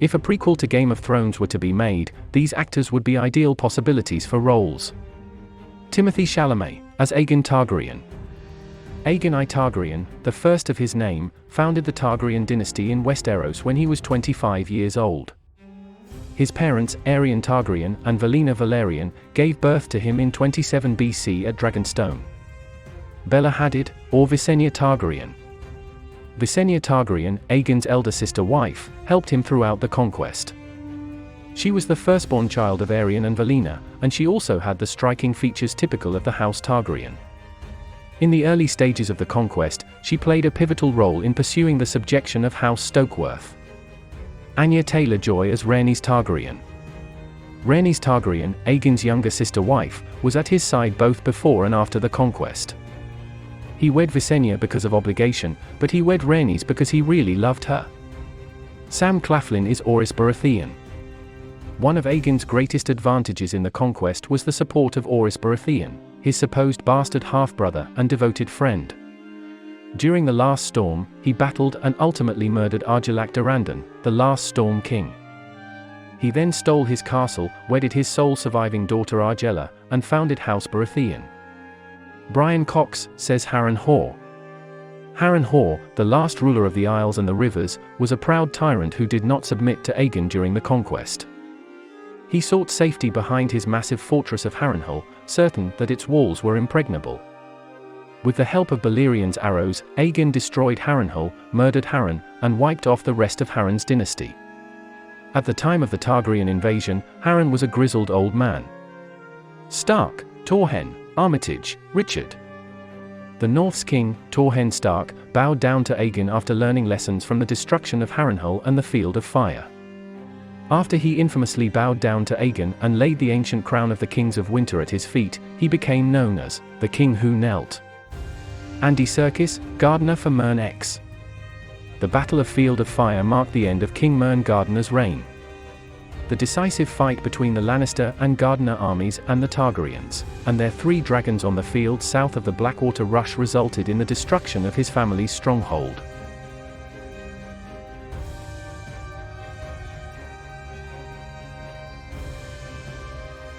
If a prequel to Game of Thrones were to be made, these actors would be ideal possibilities for roles. Timothée Chalamet, as Aegon Targaryen. Aegon I Targaryen, the first of his name, founded the Targaryen dynasty in Westeros when he was 25 years old. His parents, Aerion Targaryen and Valyna Valerian, gave birth to him in 27 BC at Dragonstone. Bella Hadid, or Visenya Targaryen. Visenya Targaryen, Aegon's elder sister wife, helped him throughout the conquest. She was the firstborn child of Aerion and Valyna, and she also had the striking features typical of the House Targaryen. In the early stages of the conquest, she played a pivotal role in pursuing the subjection of House Stokeworth. Anya Taylor-Joy as Rhaenys Targaryen. Rhaenys Targaryen, Aegon's younger sister wife, was at his side both before and after the conquest. He wed Visenya because of obligation, but he wed Rhaenys because he really loved her. Sam Claflin is Orys Baratheon. One of Aegon's greatest advantages in the conquest was the support of Orys Baratheon, his supposed bastard half-brother and devoted friend. During the Last Storm, he battled and ultimately murdered Argilac Durrandon, the last Storm King. He then stole his castle, wedded his sole surviving daughter Argella, and founded House Baratheon. Brian Cox, says Harren Hor. Harren Hor, the last ruler of the Isles and the Rivers, was a proud tyrant who did not submit to Aegon during the conquest. He sought safety behind his massive fortress of Harrenhal, certain that its walls were impregnable. With the help of Balerian's arrows, Aegon destroyed Harrenhal, murdered Harren, and wiped off the rest of Harren's dynasty. At the time of the Targaryen invasion, Harren was a grizzled old man. Stark, Torhen, Armitage, Richard. The North's king, Torhen Stark, bowed down to Aegon after learning lessons from the destruction of Harrenhal and the Field of Fire. After he infamously bowed down to Aegon and laid the ancient crown of the Kings of Winter at his feet, he became known as the King Who Knelt. Andy Serkis, Gardener for Mern X. The Battle of Field of Fire marked the end of King Mern Gardener's reign. The decisive fight between the Lannister and Gardener armies and the Targaryens, and their 3 dragons on the field south of the Blackwater Rush resulted in the destruction of his family's stronghold.